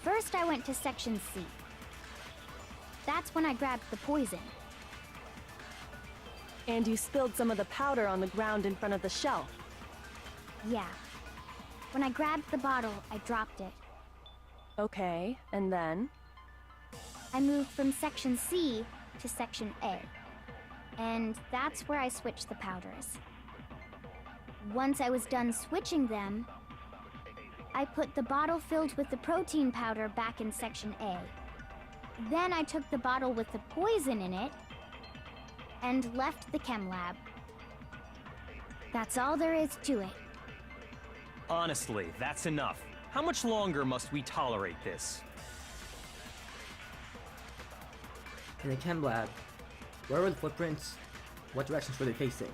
First, I went to Section C. That's when I grabbed the poison. And you spilled some of the powder on the ground in front of the shelf. Yeah. When I grabbed the bottle, I dropped it. Okay, and then? I moved from Section C to Section A. And that's where I switched the powders. Once I was done switching them, I put the bottle filled with the protein powder back in Section A. Then I took the bottle with the poison in it and left the chem lab. That's all there is to it. Honestly, that's enough. How much longer must we tolerate this? In the chem lab, where were the footprints? What directions were they facing?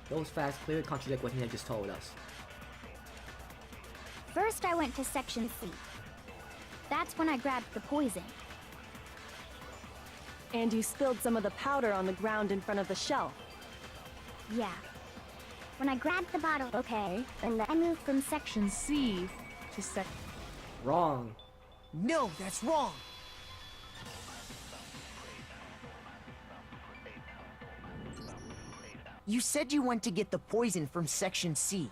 Those facts clearly contradict what Hina just told us. First, I went to Section C. That's when I grabbed the poison. And you spilled some of the powder on the ground in front of the shelf. Yeah. When I grabbed the bottle, Okay, and then I moved from Section C to Wrong. No, that's wrong. You said you went to get the poison from Section C.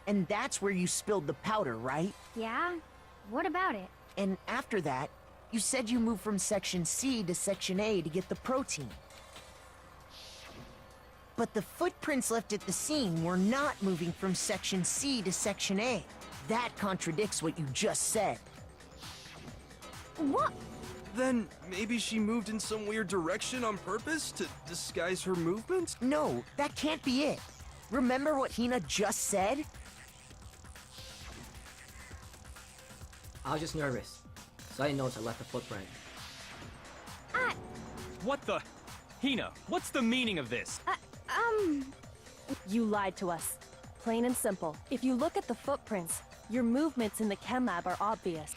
And that's where you spilled the powder, right? Yeah? What about it? And after that, you said you moved from Section C to Section A to get the protein. But the footprints left at the scene were not moving from Section C to Section A. That contradicts what you just said. What? Then maybe she moved in some weird direction on purpose to disguise her movements? No, that can't be it. Remember what Hina just said? I was just nervous, so I didn't notice I left a footprint. What the? Hina, what's the meaning of this? You lied to us. Plain and simple. If you look at the footprints, your movements in the chem lab are obvious.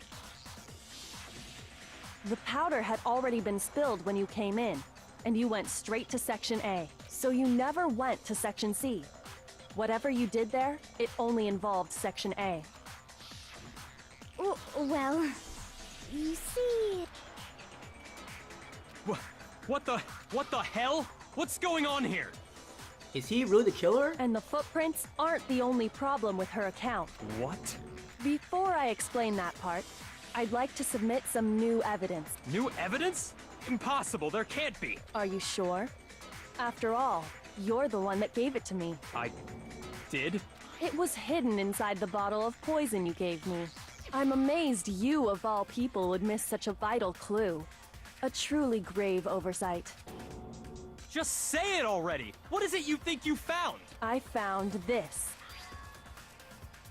The powder had already been spilled when you came in, and you went straight to Section A, so you never went to Section C. Whatever you did there, it only involved Section A. Well, you see... What the hell? What's going on here? Is he really the killer? And the footprints aren't the only problem with her account. What? Before I explain that part, I'd like to submit some new evidence. New evidence? Impossible, there can't be. Are you sure? After all, you're the one that gave it to me. I did? It was hidden inside the bottle of poison you gave me. I'm amazed you, of all people, would miss such a vital clue. A truly grave oversight. Just say it already! What is it you think you found? I found this.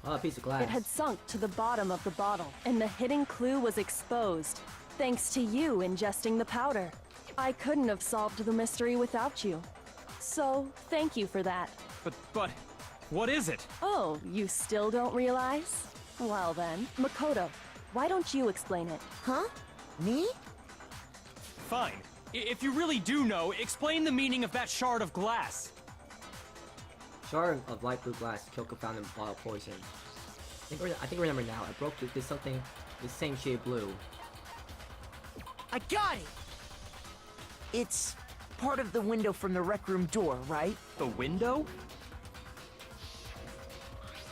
Oh, a piece of glass. It had sunk to the bottom of the bottle, and the hidden clue was exposed, thanks to you ingesting the powder. I couldn't have solved the mystery without you. So, thank you for that. But, what is it? Oh, you still don't realize? Well then, Makoto, why don't you explain it? Huh? Me? Fine. If you really do know, explain the meaning of that shard of glass. Shard of light blue glass Kyoko found in a bottle of poison. I think I remember now. I broke it. There's something the same shade blue. I got it! It's part of the window from the rec room door, right? The window?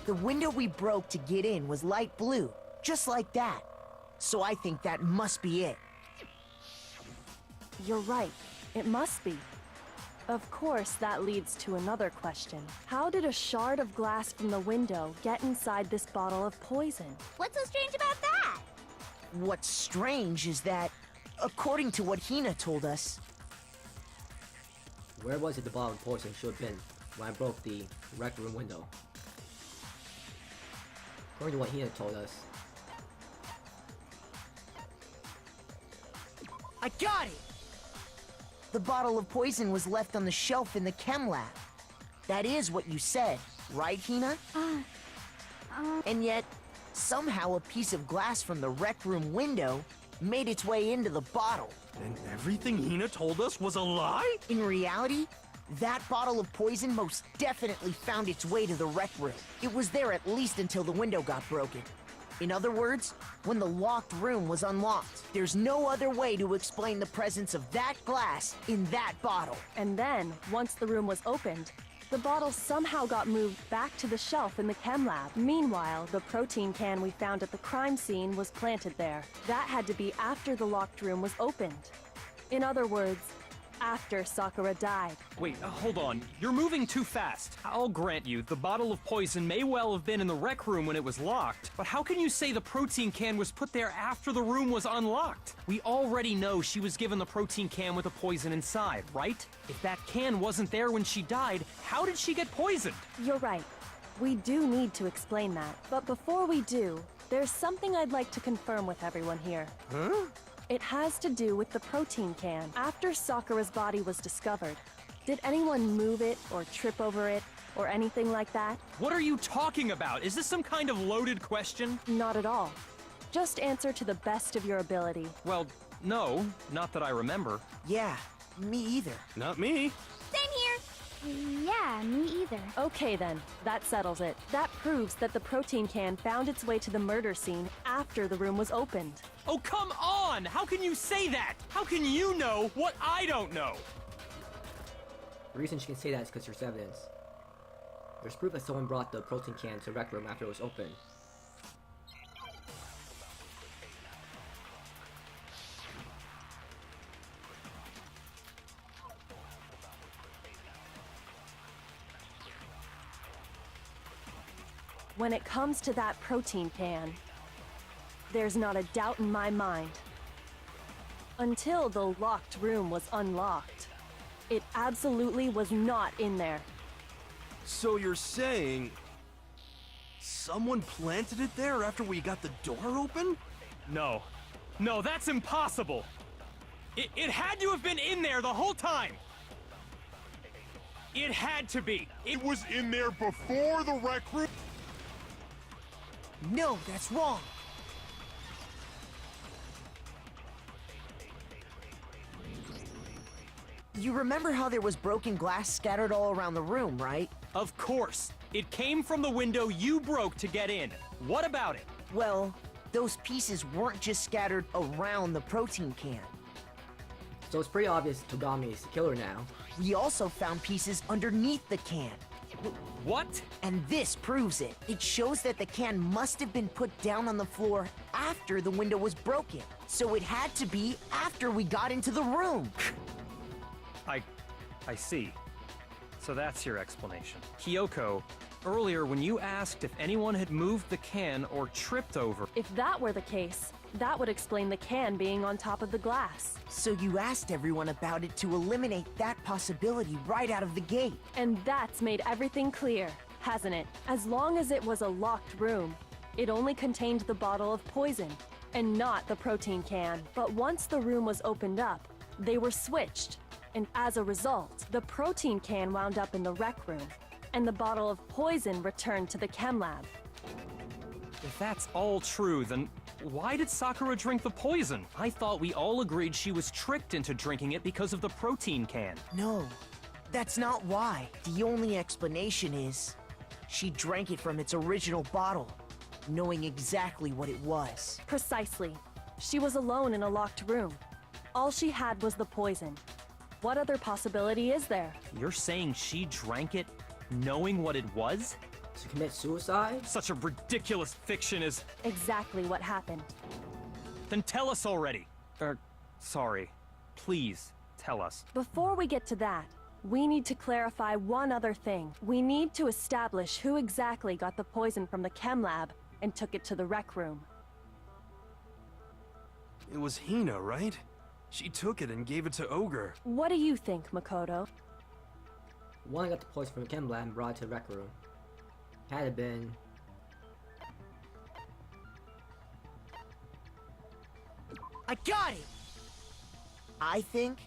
The window we broke to get in was light blue, just like that. So I think that must be it. You're right. It must be. Of course, that leads to another question. How did a shard of glass from the window get inside this bottle of poison? What's so strange about that? What's strange is that, according to what Hina told us, Where was it the bottle of poison should have been when I broke the rec room window? According to what Hina told us. I got it! The bottle of poison was left on the shelf in the chem lab. That is what you said, right, Hina? And yet, somehow a piece of glass from the rec room window made its way into the bottle. And everything Hina told us was a lie? In reality, that bottle of poison most definitely found its way to the rec room. It was there at least until the window got broken. In other words, when the locked room was unlocked. There's no other way to explain the presence of that glass in that bottle. And then, once the room was opened, the bottle somehow got moved back to the shelf in the chem lab. Meanwhile, the protein can we found at the crime scene was planted there. That had to be after the locked room was opened. In other words, after Sakura died. Wait, hold on. You're moving too fast. I'll grant you, the bottle of poison may well have been in the rec room when it was locked, but how can you say the protein can was put there after the room was unlocked? We already know she was given the protein can with the poison inside, right? If that can wasn't there when she died, how did she get poisoned? You're right. We do need to explain that. But before we do, there's something I'd like to confirm with everyone here. Huh? It has to do with the protein can. After Sakura's body was discovered, did anyone move it or trip over it or anything like that? What are you talking about? Is this some kind of loaded question? Not at all. Just answer to the best of your ability. Well, no, not that I remember. Yeah, me either. Not me. Same here. Yeah, me either. Okay then, that settles it. That proves that the protein can found its way to the murder scene after the room was opened. Oh, come on! How can you say that? How can you know what I don't know? The reason she can say that is because there's evidence. There's proof that someone brought the protein can to the rec room after it was opened. When it comes to that protein can, there's not a doubt in my mind. Until the locked room was unlocked, it absolutely was not in there. So you're saying someone planted it there after we got the door open? No. No, that's impossible! It had to have been in there the whole time! It had to be! It was in there before the rec room. No, that's wrong. You remember how there was broken glass scattered all around the room, right? Of course! It came from the window you broke to get in. What about it? Well, those pieces weren't just scattered around the protein can. So it's pretty obvious Togami is the killer now. We also found pieces underneath the can. What? And this proves it. It shows that the can must have been put down on the floor after the window was broken. So it had to be after we got into the room. I see. So that's your explanation. Kyoko, earlier when you asked if anyone had moved the can or tripped over... If that were the case, that would explain the can being on top of the glass. So you asked everyone about it to eliminate that possibility right out of the gate. And that's made everything clear, hasn't it? As long as it was a locked room, it only contained the bottle of poison, and not the protein can. But once the room was opened up, they were switched. And as a result, the protein can wound up in the rec room, and the bottle of poison returned to the chem lab. If that's all true, then why did Sakura drink the poison? I thought we all agreed she was tricked into drinking it because of the protein can. No, that's not why. The only explanation is she drank it from its original bottle, knowing exactly what it was. Precisely. She was alone in a locked room. All she had was the poison. What other possibility is there? You're saying she drank it knowing what it was? To commit suicide? Such a ridiculous fiction is... Exactly what happened. Then tell us already. Sorry. Please, tell us. Before we get to that, we need to clarify one other thing. We need to establish who exactly got the poison from the chem lab and took it to the rec room. It was Hina, right? She took it and gave it to Ogre. What do you think, Makoto? One got the poison from the chem lab and brought it to the rec room. Had it been... I got it! I think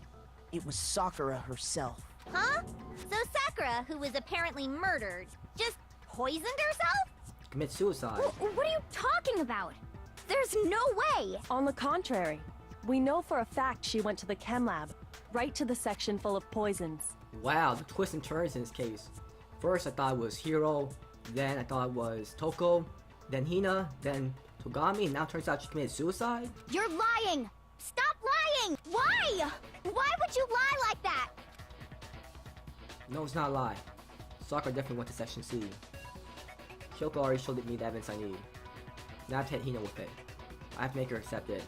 it was Sakura herself. Huh? So Sakura, who was apparently murdered, just poisoned herself? Commit suicide. What are you talking about? There's no way! On the contrary, we know for a fact she went to the chem lab, right to the section full of poisons. Wow, the twists and turns in this case. First I thought it was Hiro, then I thought it was Toko, then Hina, then Togami, and now it turns out she committed suicide? You're lying! Stop lying! Why? Why would you lie like that? No, it's not a lie. Sakura definitely went to Section C. Kyoko already showed me the evidence I need. Now I have to hit Hina with it. I have to make her accept it.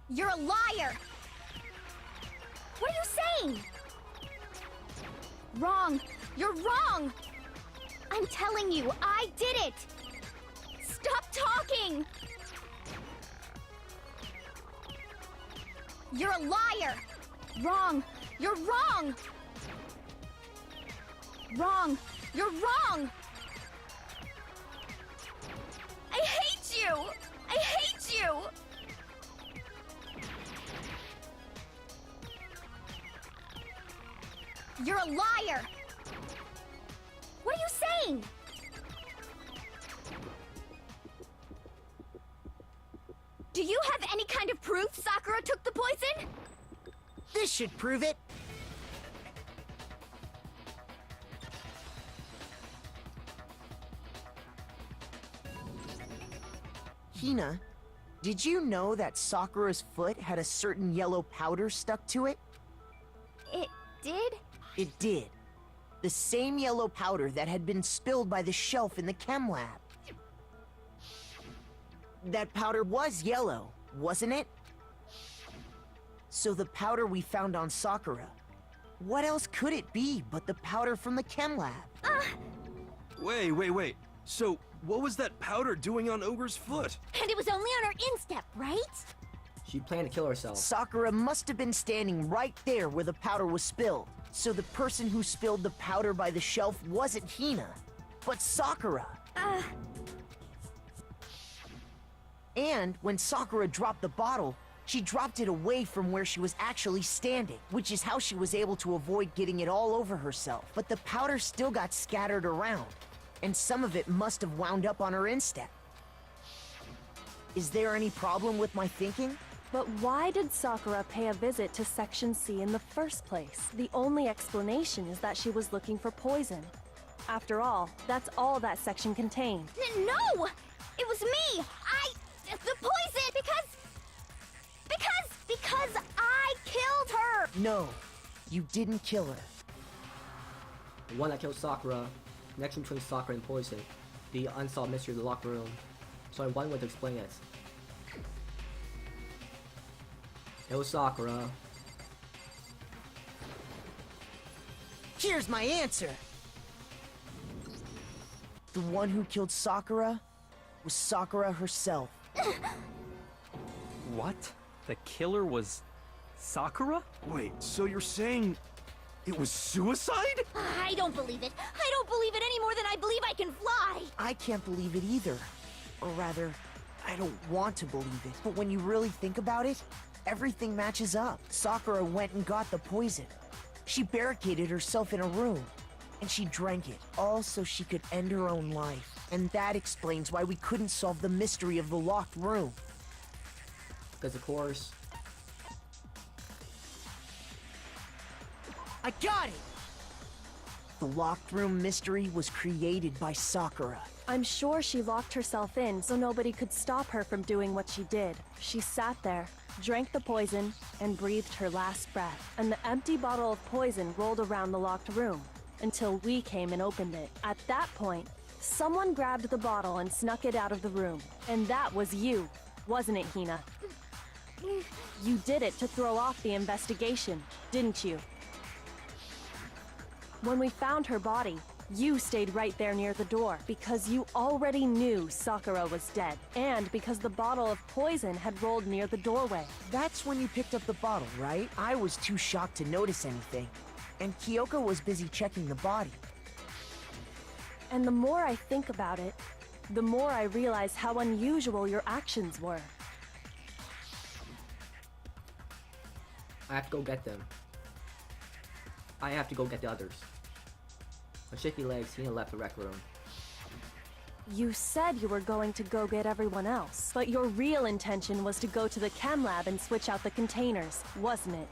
You're a liar! What are you saying? Wrong! You're wrong! I'm telling you, I did it! Stop talking! You're a liar! Wrong! You're wrong! Wrong! You're wrong! I hate you! I hate you! You're a liar! What are you saying? Do you have any kind of proof Sakura took the poison? This should prove it. Hina, did you know that Sakura's foot had a certain yellow powder stuck to it? It did? It did. The same yellow powder that had been spilled by the shelf in the chem lab. That powder was yellow, wasn't it? So the powder we found on Sakura, what else could it be but the powder from the chem lab? Wait. So, what was that powder doing on Ogre's foot? And it was only on her instep, right? She planned to kill herself. Sakura must have been standing right there where the powder was spilled. So the person who spilled the powder by the shelf wasn't Hina, but Sakura. And when Sakura dropped the bottle, she dropped it away from where she was actually standing, which is how she was able to avoid getting it all over herself. But the powder still got scattered around, and some of it must have wound up on her instep. Is there any problem with my thinking? But why did Sakura pay a visit to Section C in the first place? The only explanation is that she was looking for poison. After all, that's all that section contained. No! It was me! The poison! Because I killed her! No, you didn't kill her. The one that killed Sakura, connection between Sakura and poison, the unsolved mystery of the locked room. So I'm one way to explain it. It was Sakura. Here's my answer. The one who killed Sakura was Sakura herself. What? The killer was Sakura? Wait, so you're saying it was suicide? I don't believe it. I don't believe it any more than I believe I can fly. I can't believe it either. Or rather, I don't want to believe it. But when you really think about it, everything matches up. Sakura went and got the poison. She barricaded herself in a room, and she drank it, all so she could end her own life. And that explains why we couldn't solve the mystery of the locked room. Because of course. I got it! The locked room mystery was created by Sakura. I'm sure she locked herself in so nobody could stop her from doing what she did. She sat there, drank the poison, and breathed her last breath. And the empty bottle of poison rolled around the locked room until we came and opened it. At that point, someone grabbed the bottle and snuck it out of the room. And that was you, wasn't it, Hina? You did it to throw off the investigation, didn't you? When we found her body, you stayed right there near the door because you already knew Sakura was dead, and because the bottle of poison had rolled near the doorway. That's when you picked up the bottle, right? I was too shocked to notice anything, and Kyoko was busy checking the body. And the more I think about it, the more I realize how unusual your actions were. I have to go get them. I have to go get the others. With shaky legs, Hina left the rec room. You said you were going to go get everyone else, but your real intention was to go to the chem lab and switch out the containers, wasn't it?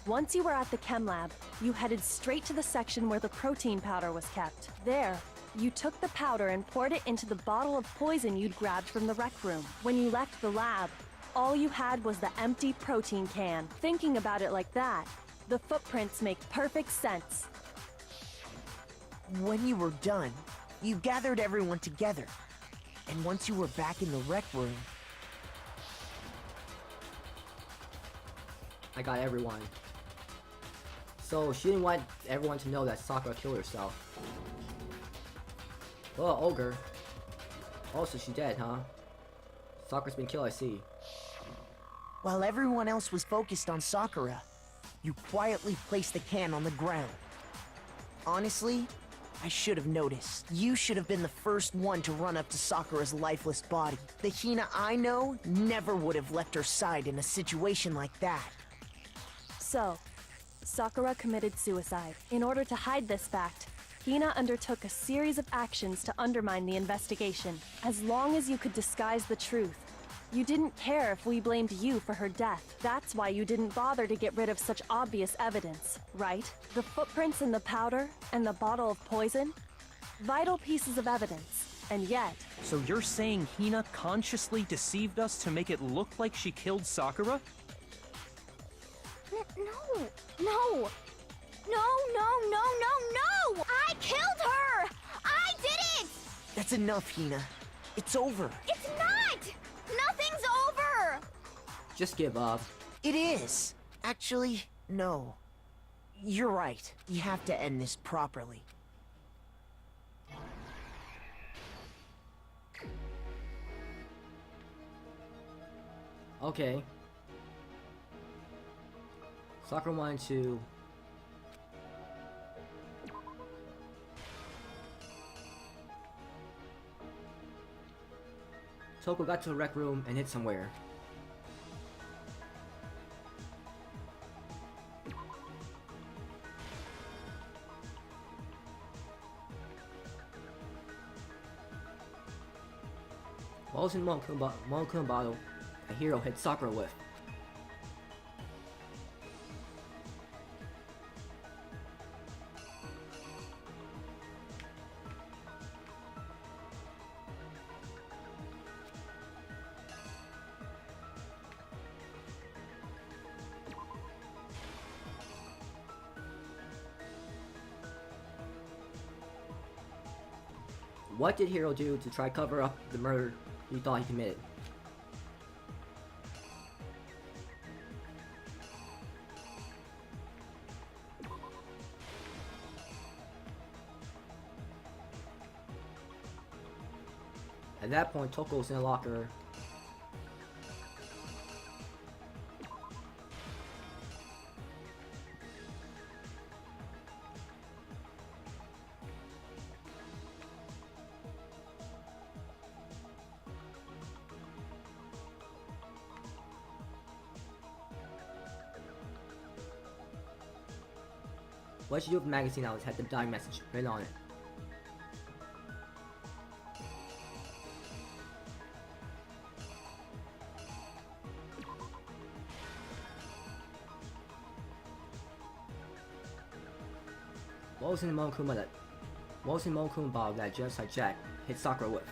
Once you were at the chem lab, you headed straight to the section where the protein powder was kept. There, you took the powder and poured it into the bottle of poison you'd grabbed from the rec room. When you left the lab, all you had was the empty protein can. Thinking about it like that, the footprints make perfect sense. When you were done, you gathered everyone together. And once you were back in the rec room... I got everyone. So she didn't want everyone to know that Sakura killed herself. Oh, ogre. Oh, so she's dead, huh? Sakura's been killed, I see. While everyone else was focused on Sakura, you quietly placed the can on the ground. Honestly, I should have noticed. You should have been the first one to run up to Sakura's lifeless body. The Hina I know never would have left her side in a situation like that. So, Sakura committed suicide. In order to hide this fact, Hina undertook a series of actions to undermine the investigation. As long as you could disguise the truth, you didn't care if we blamed you for her death. That's why you didn't bother to get rid of such obvious evidence, right? The footprints in the powder and the bottle of poison? Vital pieces of evidence. And yet... So you're saying Hina consciously deceived us to make it look like she killed Sakura? No! I killed her! I did it! That's enough, Hina. It's over. It's not! Nothing's over! Just give up. It is. Actually, no. You're right. You have to end this properly. Okay. Sakura wanted to... Toko got to the rec room and hid somewhere. What was in the Monokuma bottle a hero hit Sakura with? What did Hiro do to try cover up the murder he thought he committed? At that point, Toko was in a locker. What did you do with the magazine that had the dying message written on it? What was in the Monokuma bottle that Genocide Jack hit Sakura with?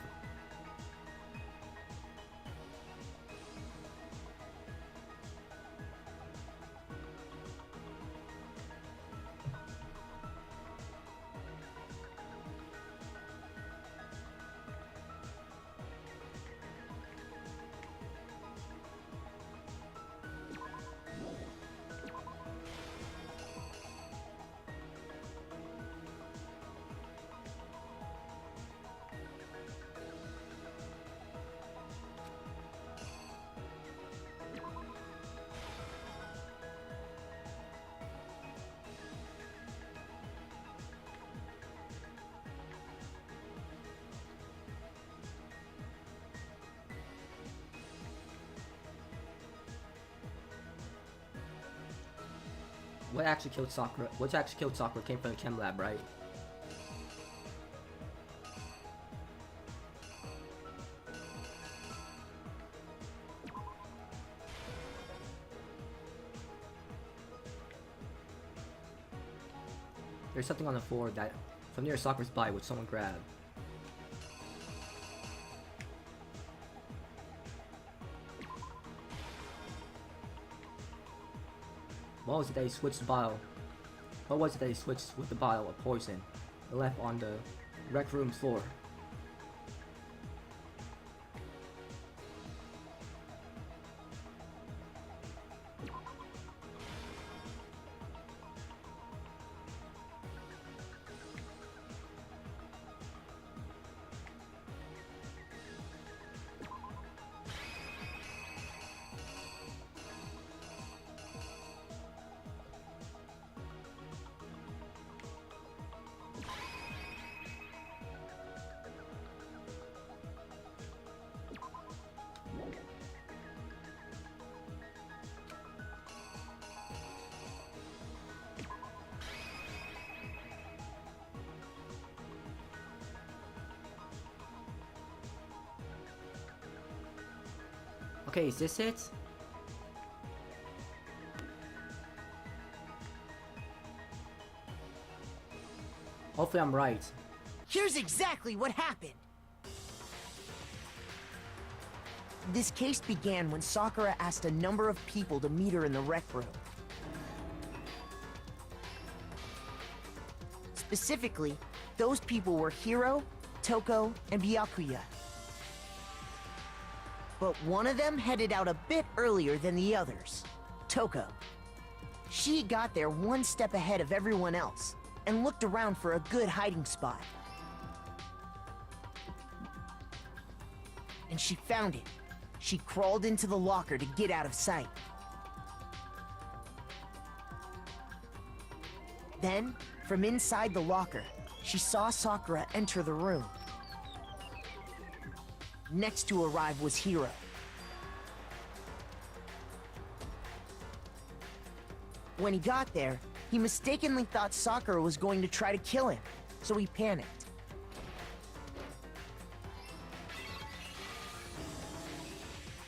What actually killed Sakura? What actually killed Sakura came from the chem lab, right? There's something on the floor that, from near Sakura's body, which someone grabbed. What was it that he switched the bottle? What was it that he switched with the bottle of poison and left on the rec room floor? Okay, is this it? Hopefully I'm right. Here's exactly what happened. This case began when Sakura asked a number of people to meet her in the rec room. Specifically, those people were Hiro, Toko, and Byakuya. But one of them headed out a bit earlier than the others, Toko. She got there one step ahead of everyone else and looked around for a good hiding spot. And she found it. She crawled into the locker to get out of sight. Then, from inside the locker, she saw Sakura enter the room. Next to arrive was Hiro. When he got there, he mistakenly thought Sakura was going to try to kill him, so he panicked.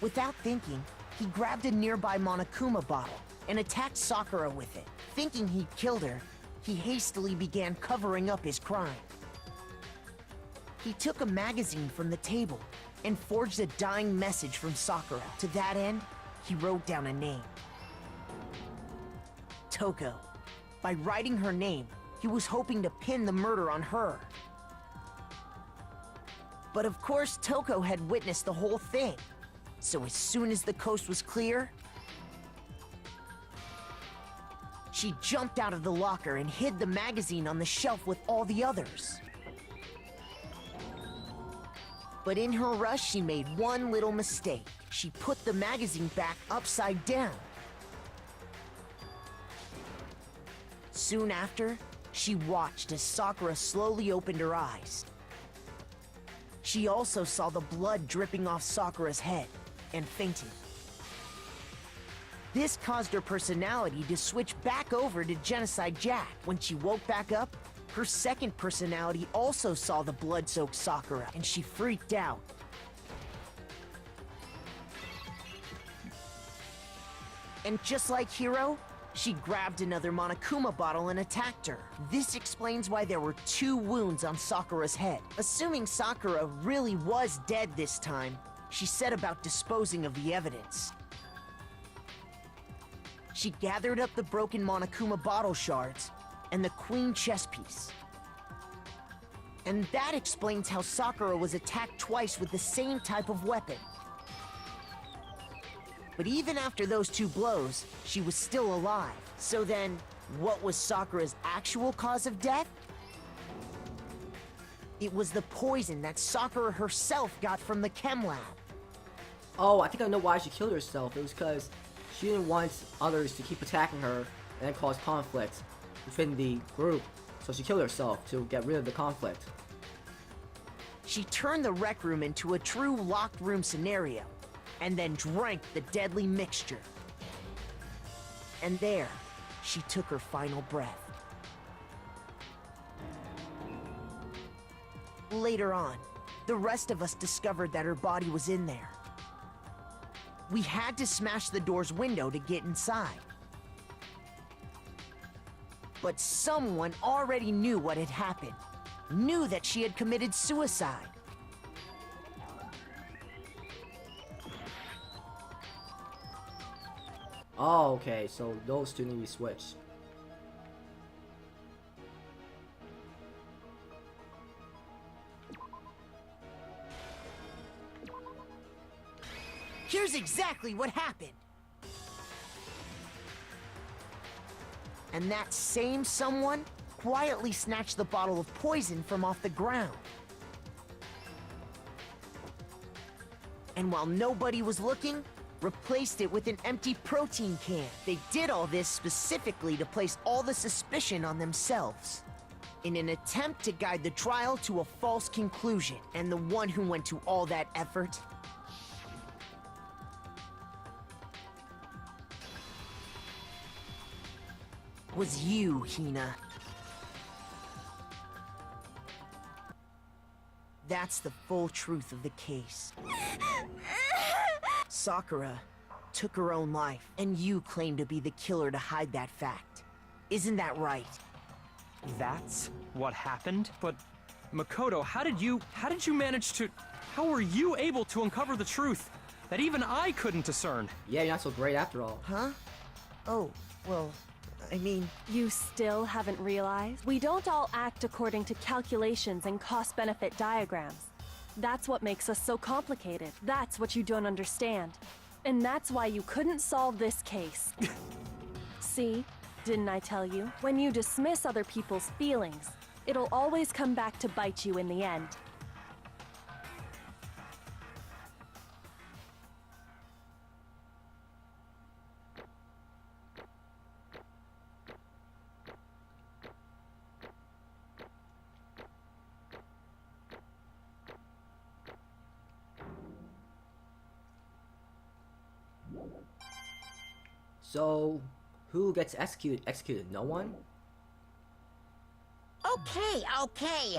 Without thinking, he grabbed a nearby Monokuma bottle and attacked Sakura with it. Thinking he'd killed her, he hastily began covering up his crime. He took a magazine from the table and forged a dying message from Sakura. To that end, he wrote down a name. Toko. By writing her name, he was hoping to pin the murder on her. But of course, Toko had witnessed the whole thing. So as soon as the coast was clear, she jumped out of the locker and hid the magazine on the shelf with all the others. But in her rush, she made one little mistake. She put the magazine back upside down. Soon after, she watched as Sakura slowly opened her eyes. She also saw the blood dripping off Sakura's head and fainted. This caused her personality to switch back over to Genocide Jack. When she woke back up, her second personality also saw the blood-soaked Sakura, and she freaked out. And just like Hiro, she grabbed another Monokuma bottle and attacked her. This explains why there were 2 wounds on Sakura's head. Assuming Sakura really was dead this time, she set about disposing of the evidence. She gathered up the broken Monokuma bottle shards and the queen chess piece. And that explains how Sakura was attacked twice with the same type of weapon. But even after those 2 blows, she was still alive. So then, what was Sakura's actual cause of death? It was the poison that Sakura herself got from the chem lab. Oh, I think I know why she killed herself. It was because she didn't want others to keep attacking her and cause conflict within the group. So she killed herself to get rid of the conflict. She turned the rec room into a true locked room scenario, and then drank the deadly mixture. And there, she took her final breath. Later on, the rest of us discovered that her body was in there. We had to smash the door's window to get inside. But someone already knew what had happened. Knew that she had committed suicide. Oh, okay, so those two need to be switched. Here's exactly what happened. And that same someone quietly snatched the bottle of poison from off the ground. And while nobody was looking, replaced it with an empty protein can. They did all this specifically to place all the suspicion on themselves, in an attempt to guide the trial to a false conclusion. And the one who went to all that effort was you, Hina. That's the full truth of the case. Sakura took her own life, and you claim to be the killer to hide that fact. Isn't that right? That's what happened? But Makoto, how did you manage to... How were you able to uncover the truth that even I couldn't discern? Yeah, you're not so great after all. Huh? Oh, well, I mean... You still haven't realized? We don't all act according to calculations and cost-benefit diagrams. That's what makes us so complicated. That's what you don't understand. And that's why you couldn't solve this case. See? Didn't I tell you? When you dismiss other people's feelings, it'll always come back to bite you in the end. So, who gets executed? No one? Okay.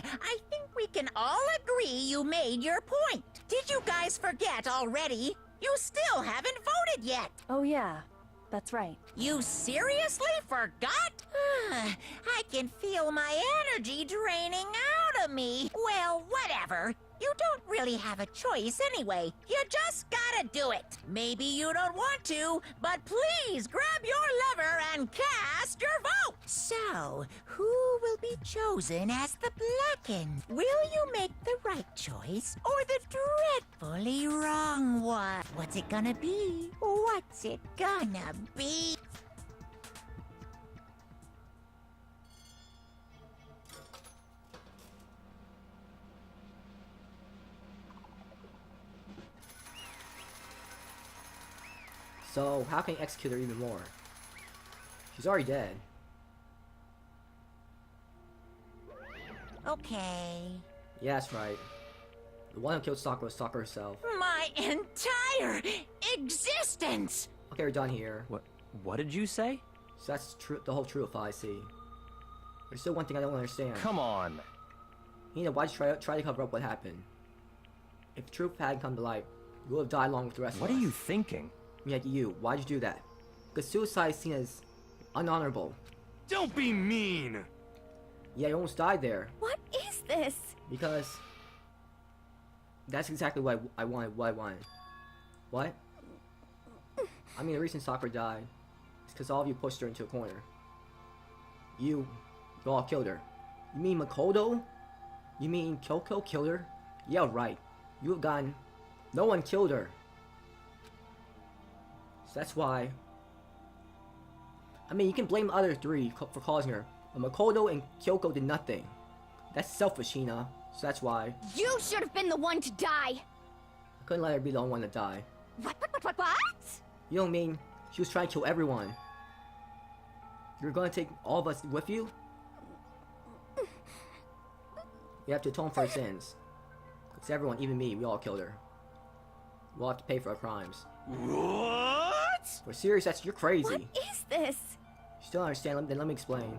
I think we can all agree you made your point. Did you guys forget already? You still haven't voted yet. Oh yeah, that's right. You seriously forgot? I can feel my energy draining out of me. Well, whatever. You don't really have a choice anyway. You just gotta do it. Maybe you don't want to, but please grab your lever and cast your vote. So, who will be chosen as the Blackened? Will you make the right choice or the dreadfully wrong one? What's it gonna be? What's it gonna be? So, how can you execute her even more? She's already dead. Okay. Yeah, that's right. The one who killed Sakura was Sakura herself. My entire existence! Okay, we're done here. What did you say? So that's the whole truth I see. There's still one thing I don't understand. Come on. Hina, why'd you try to cover up what happened? If the truth hadn't come to light, you would have died along with the rest of us. What are you thinking? Yeah, you. Why'd you do that? Because suicide is seen as unhonorable. Don't be mean! Yeah, you almost died there. What is this? Because that's exactly what I wanted. What I wanted. What? I mean, the reason Sakura died is because all of you pushed her into a corner. You all killed her. You mean Makoto? You mean Kyoko killed her? Yeah, right. You have gotten... No one killed her. So that's why... I mean, you can blame the other three for causing her. But Makoto and Kyoko did nothing. That's selfish, Hina. So that's why... You should have been the one to die! I couldn't let her be the only one to die. What? You don't mean she was trying to kill everyone? You're gonna take all of us with you? You have to atone for her sins. It's everyone, even me, we all killed her. We'll have to pay for our crimes. What? We're serious, you're crazy. What is this? still don't understand, then let me explain.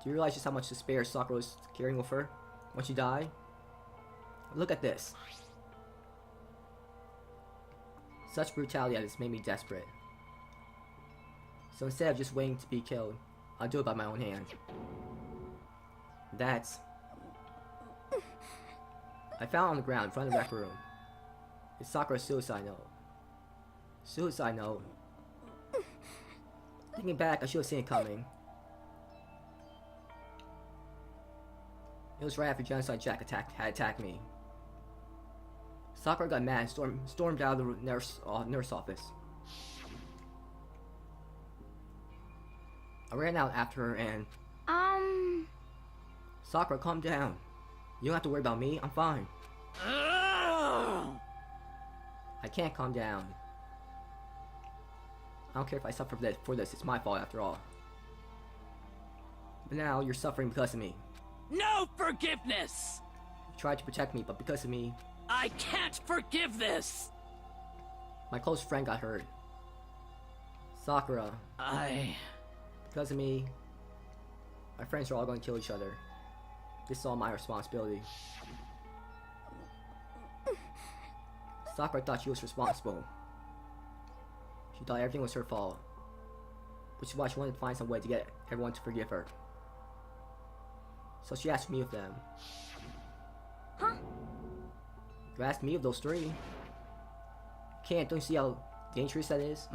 Do you realize just how much despair Sakura was carrying with her when she died? Look at this. Such brutality has made me desperate. So instead of just waiting to be killed, I'll do it by my own hand. That's... I found it on the ground in front of the rec room. It's Sakura's suicide note. Suicide note. Thinking back, I should have seen it coming. It was right after Genocide Jack had attacked me. Sakura got mad and stormed out of the nurse office. I ran out after her and... Sakura, calm down. You don't have to worry about me, I'm fine. I can't calm down. I don't care if I suffer for this, it's my fault after all. But now, you're suffering because of me. No forgiveness! You tried to protect me, but because of me... I can't forgive this! My close friend got hurt. Sakura. Because of me... My friends are all going to kill each other. This is all my responsibility. Sakura thought she was responsible. She thought everything was her fault. Which is why she wanted to find some way to get everyone to forgive her. So she asked me of them. Huh? You asked me of those three. Don't you see how dangerous that is?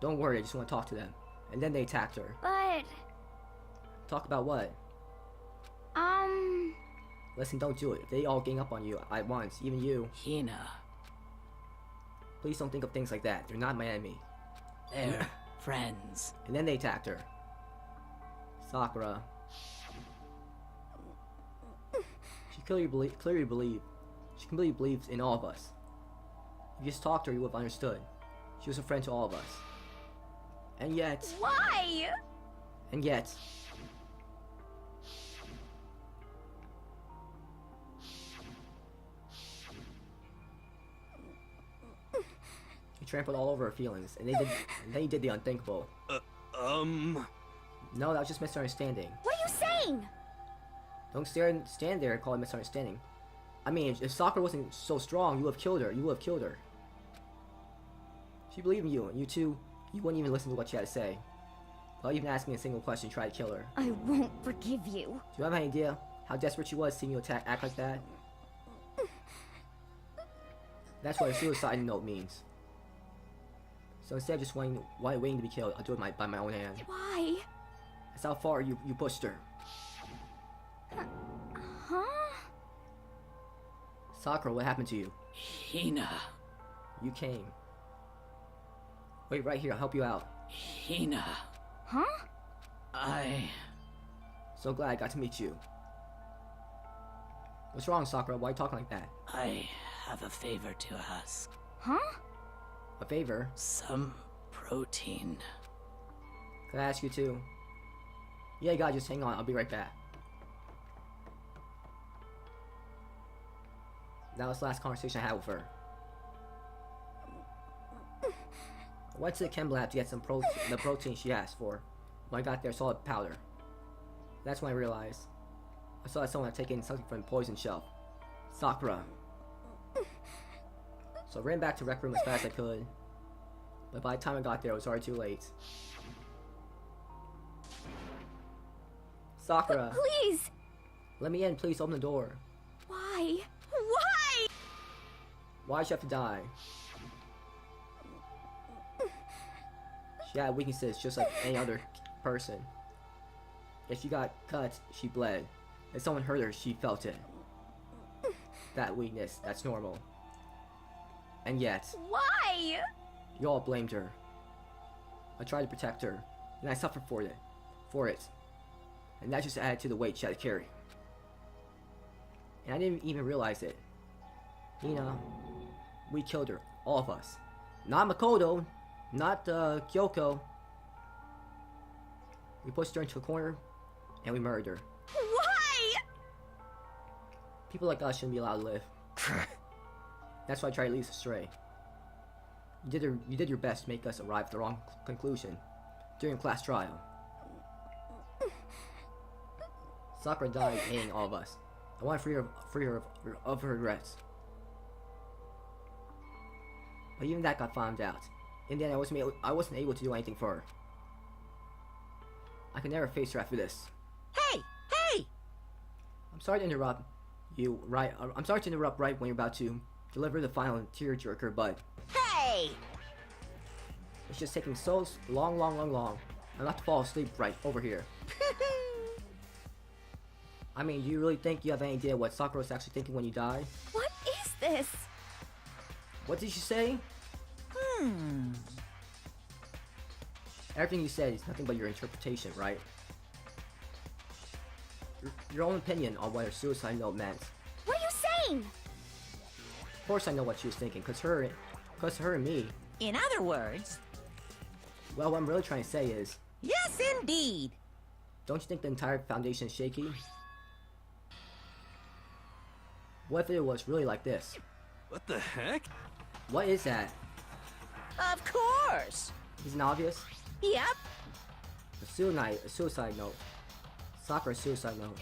Don't worry, I just want to talk to them. And then they attacked her. But... Talk about what? Listen, don't do it. If they all gang up on you at once, even you. Hina. Please don't think of things like that. They're not my enemy. They're friends. And then they attacked her. Sakura. She clearly believes in all of us. If you just talked to her, you would have understood. She was a friend to all of us. And yet... Why? And yet... You trampled all over her feelings, and then you did the unthinkable. No, that was just misunderstanding. What are you saying? Don't stand there and call it misunderstanding. I mean, if Sakura wasn't so strong, you would have killed her. You would have killed her. She believed in you, and you wouldn't even listen to what she had to say. Without even asking a single question, try to kill her. I won't forgive you. Do you have any idea how desperate she was seeing you act like that? That's what a suicide note means. So instead of just waiting to be killed, I'll do it by my own hand. Why? That's how far you pushed her. Huh? Sakura, what happened to you? Hina. You came. Wait right here, I'll help you out. Hina. Huh? So glad I got to meet you. What's wrong, Sakura? Why are you talking like that? I have a favor to ask. Huh? A favor? Some protein. Can I ask you too? Yeah, God, just hang on. I'll be right back. That was the last conversation I had with her. I went to the chem lab to get the protein she asked for. When I got there, I saw a powder. That's when I realized. I saw that someone had taken something from the poison shelf. Sakura. So I ran back to rec room as fast as I could. But by the time I got there, it was already too late. Sakura. Please! Let me in, please open the door. Why? Why? Why'd she have to die? She had weaknesses just like any other person. If she got cut, she bled. If someone hurt her, she felt it. That weakness, that's normal. And yet, Why? you all blamed her. I tried to protect her, and I suffered for it. And that just added to the weight she had to carry. And I didn't even realize it. We killed her, all of us. Not Makoto, not Kyoko. We pushed her into a corner, and we murdered her. Why? People like us shouldn't be allowed to live. That's why I try to lead us astray. You did your best to make us arrive at the wrong conclusion during class trial. Sakura died hating all of us. I want to free her of her regrets. But even that got found out. In the end, I wasn't able to do anything for her. I can never face her after this. Hey! Hey! I'm sorry to interrupt you I'm sorry to interrupt right when you're about to deliver the final tearjerker, but Hey! it's just taking so long. I'm not to fall asleep right over here. I mean, do you really think you have any idea what Sakura's actually thinking when you die? What is this? What did you say? Everything you said is nothing but your interpretation, right? Your own opinion on what her suicide note meant. What are you saying? Of course I know what she was thinking, cause her and me. In other words, Well, what I'm really trying to say is, yes indeed. don't you think the entire foundation is shaky? What if it was really like this? What the heck? What is that? Of course. Isn't it obvious? Yep. A suicide note. Sakura's suicide note.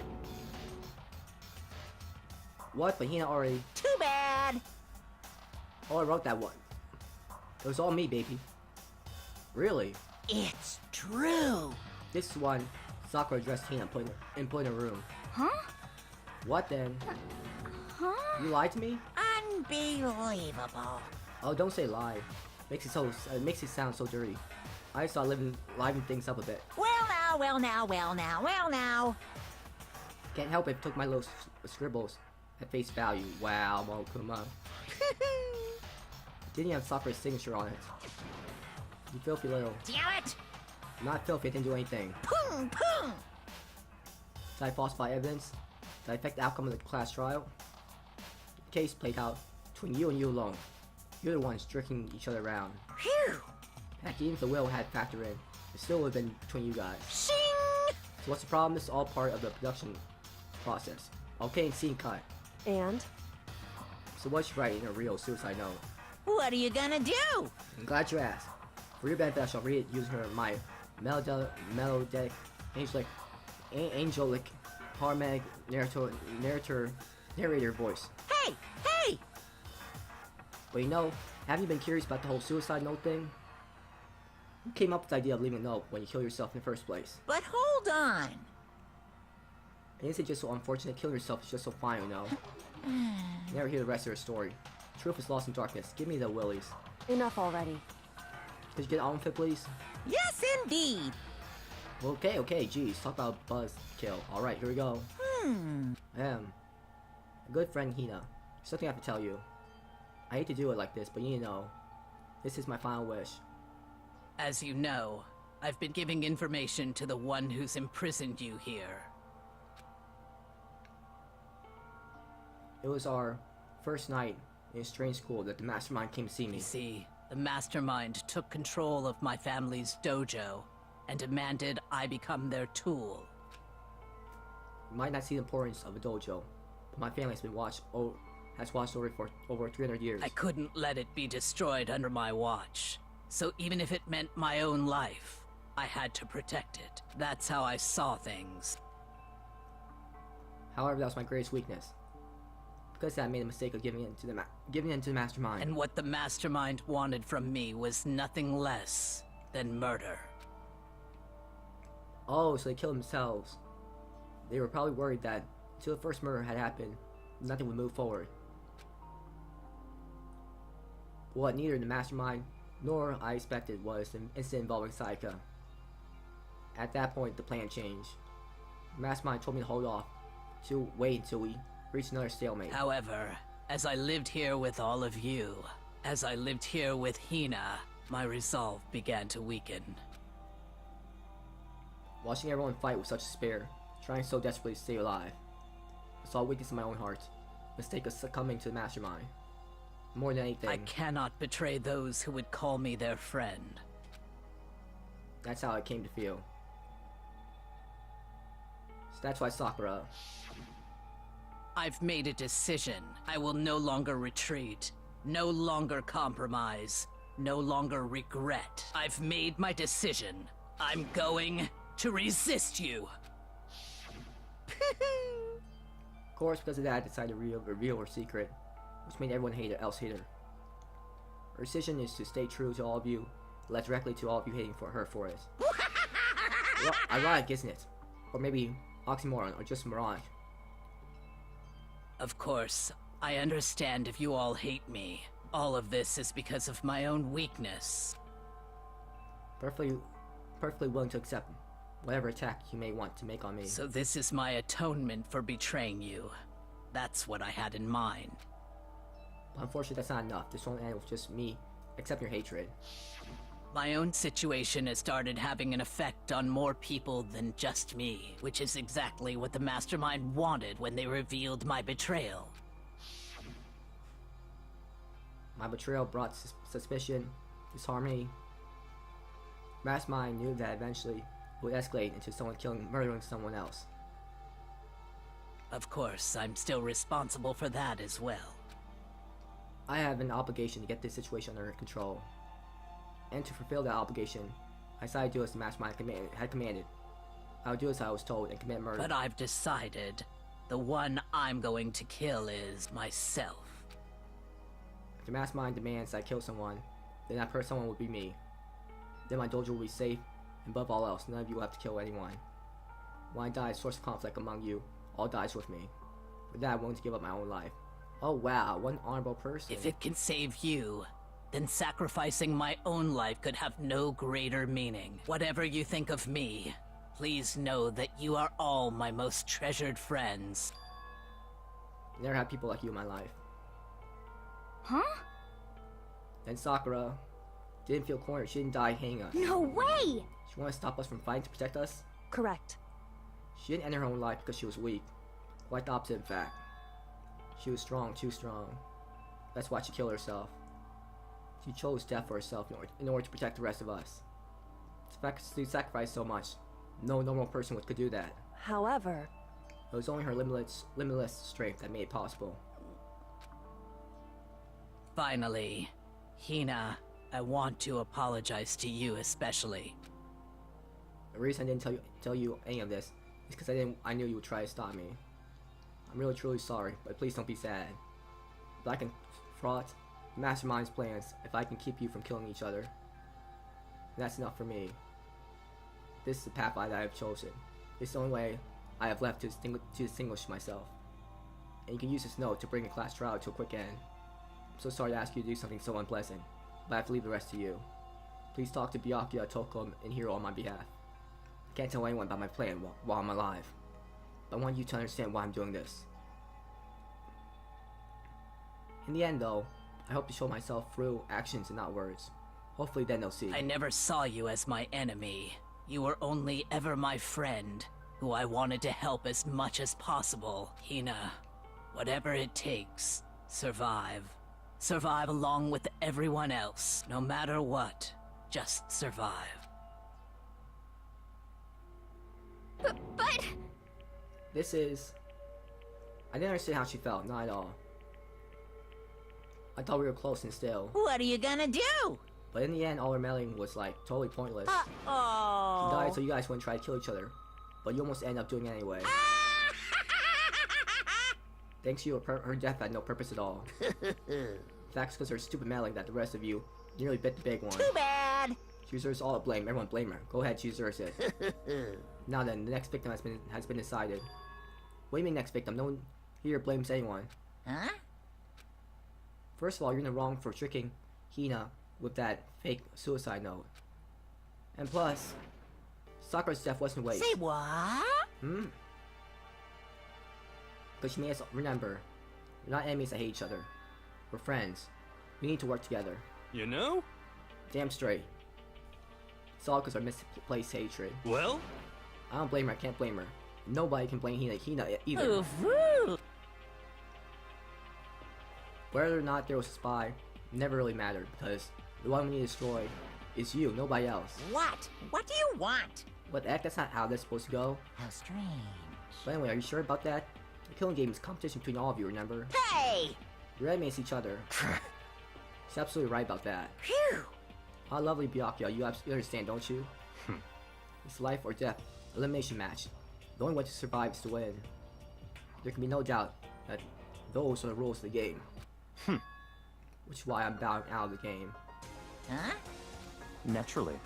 What? But Hina already... Too bad. Oh, I wrote that one. It was all me, baby. Really? It's true. This is one Sakura addressed Hina in her room. Huh? What then? Huh? You lied to me? Unbelievable. Oh, don't say lie. Makes it sound so dirty. I just thought liven things up a bit. Well now. Can't help it, took my little scribbles at face value. Wow, Mokuma. Didn't have Sakura's signature on it. You filthy little. Damn it! Not filthy, I didn't do anything. Pung! Did I falsify evidence? Did I affect the outcome of the class trial? The case played out between you and you alone. You're the ones jerking each other around. Phew! Heck, even if the will had factored in, it still would have been between you guys. Shing! So what's the problem? This is all part of the production process. Okay, and scene cut. And? So what's she writing in a real suicide note? What are you gonna do? I'm glad you asked. For your benefit, I shall read it using my melodic, angelic, harmonic narrator voice. Hey! But you know, have you been curious about the whole suicide note thing? Who came up with the idea of leaving a note when you kill yourself in the first place? But hold on. And is it just so unfortunate? Killing yourself is just so fine, you know? Never hear the rest of her story. Truth is lost in darkness. Give me the willies. Enough already. Could you get on with it, please? Yes, indeed. Well, okay, geez. Talk about buzzkill. Alright, here we go. A good friend, Hina. Something I have to tell you. I hate to do it like this, but you know, this is my final wish. As you know, I've been giving information to the one who's imprisoned you here. It was our first night in a strange school that the mastermind came to see me. You see, the mastermind took control of my family's dojo and demanded I become their tool. You might not see the importance of a dojo, but my family has watched over it for over 300 years. I couldn't let it be destroyed under my watch. So even if it meant my own life, I had to protect it. That's how I saw things. However, that was my greatest weakness. Because I made a mistake of giving in to the mastermind. And what the mastermind wanted from me was nothing less than murder. Oh, so they killed themselves. They were probably worried that until the first murder had happened, nothing would move forward. What neither the mastermind nor I expected was an incident involving Sayaka. At that point, the plan changed. The mastermind told me to hold off, to wait until we reached another stalemate. However, as I lived here with all of you, as I lived here with Hina, my resolve began to weaken. Watching everyone fight with such despair, trying so desperately to stay alive, I saw weakness in my own heart. Mistake of succumbing to the mastermind. More than anything, I cannot betray those who would call me their friend. that's how I came to feel. So that's why Sakura. I've made a decision. I will no longer retreat, no longer compromise, no longer regret. I've made my decision. I'm going to resist you. Of course, because of that, I decided to reveal her secret, which made everyone else hate her. Her decision is to stay true to all of you, led directly to all of you hating her for it. Well, ironic, isn't it? Or maybe oxymoron, or just mirage. Of course, I understand if you all hate me. All of this is because of my own weakness. Perfectly willing to accept whatever attack you may want to make on me. So this is my atonement for betraying you. That's what I had in mind. But unfortunately, that's not enough. This won't end with just me accepting your hatred. My own situation has started having an effect on more people than just me, which is exactly what the Mastermind wanted when they revealed my betrayal. My betrayal brought suspicion, disharmony. Mastermind knew that eventually it would escalate into someone murdering someone else. Of course, I'm still responsible for that as well. I have an obligation to get this situation under control. And to fulfill that obligation, I decided to do as the Mastermind had commanded. I would do as I was told and commit murder. But I've decided the one I'm going to kill is myself. If the Mastermind demands I kill someone, then that someone will be me. Then my dojo will be safe, and above all else, none of you will have to kill anyone. When I die, source of conflict among you all dies with me. For that, I'm willing to give up my own life. Oh wow, what an honorable person. If it can save you, then sacrificing my own life could have no greater meaning. Whatever you think of me, please know that you are all my most treasured friends. I never had people like you in my life. Huh? Then Sakura didn't feel cornered. She didn't die hanging us. No way! She wanted to stop us from fighting to protect us. Correct. She didn't end her own life because she was weak. Quite the opposite, in fact. She was strong, too strong. That's why she killed herself. She chose death for herself in order to protect the rest of us. She sacrificed so much. No normal person could do that. However, it was only her limitless strength that made it possible. Finally, Hina, I want to apologize to you especially. The reason I didn't tell you any of this is because I knew you would try to stop me. I'm really truly sorry, but please don't be sad. If I can fraud the Mastermind's plans, if I can keep you from killing each other, that's enough for me. This is the path that I have chosen. It's the only way I have left to distinguish myself. And you can use this note to bring a class trial to a quick end. I'm so sorry to ask you to do something so unpleasant, but I have to leave the rest to you. Please talk to Byakuya, Toko, and Hiro on my behalf. I can't tell anyone about my plan while I'm alive. But I want you to understand why I'm doing this. In the end though, I hope to show myself through actions and not words. Hopefully then they'll see. I never saw you as my enemy. You were only ever my friend, who I wanted to help as much as possible. Hina, whatever it takes, survive. Survive along with everyone else, no matter what. Just survive. But... This is... I didn't understand how she felt, not at all. I thought we were close and still. What are you gonna do? But in the end, all her meddling was like totally pointless. Uh-oh. She died so you guys wouldn't try to kill each other. But you almost end up doing it anyway. Thanks to you, her death had no purpose at all. That's because her stupid meddling that the rest of you nearly bit the big one. Too bad. She deserves all the blame. Everyone blame her. Go ahead, she deserves it. Now then, the next victim has been decided. What do you mean next victim? No one here blames anyone. Huh? First of all, you're in the wrong for tricking Hina with that fake suicide note. And plus, Sakura's death wasn't a waste. Say what? Because she made us remember, we're not enemies that hate each other. We're friends. We need to work together. You know? Damn straight. It's all because of our misplaced hatred. Well? I don't blame her, I can't blame her. Nobody can blame Hina either. Oof-woo. Whether or not there was a spy never really mattered, because the one we need to destroy is you, nobody else. What? What do you want? What the heck? That's not how that's supposed to go. How strange. But anyway, are you sure about that? The killing game is competition between all of you, remember? Hey! You're enemies each other. She's absolutely right about that. Phew! How lovely, Byakuya, you understand, don't you? It's life or death, elimination match. The only way to survive is to win. There can be no doubt that those are the rules of the game. Which is why I'm bowing out of the game. Huh? Naturally.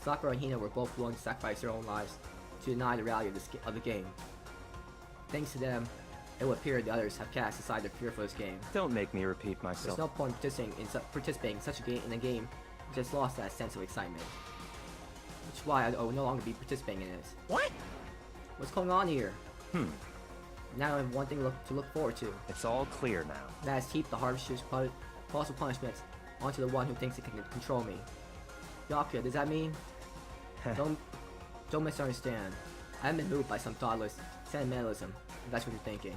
Sakura and Hina were both willing to sacrifice their own lives to deny the reality of the game. Thanks to them, it would appear the others have cast aside their fear for this game. Don't make me repeat There's myself. no point participating in such a game which has lost that sense of excitement. Which is why I will no longer be participating in it. What? What's going on here? Now I have one thing to look forward to. It's all clear now. That is heap the harshest possible punishments onto the one who thinks it can control me. Byakuya, does that mean? Don't misunderstand. I haven't been moved by some thoughtless sentimentalism, if that's what you're thinking.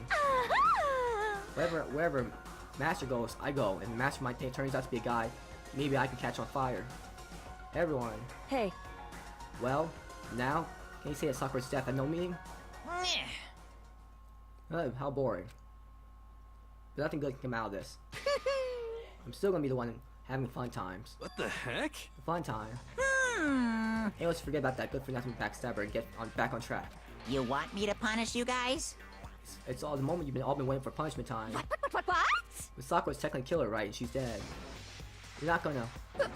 Wherever Master goes, I go. And Master turns out to be a guy, maybe I can catch on fire. Everyone. Hey, Well, now, can you say that Sakura's death had no meaning? Meh. Oh, how boring. But nothing good can come out of this. I'm still gonna be the one having fun times. What the heck? The fun time. Hey, let's forget about that good-for-nothing backstabber and get back on track. You want me to punish you guys? It's all the moment you've all been waiting for punishment time. What? But Sakura's technically killer, right? And she's dead. You're not gonna. But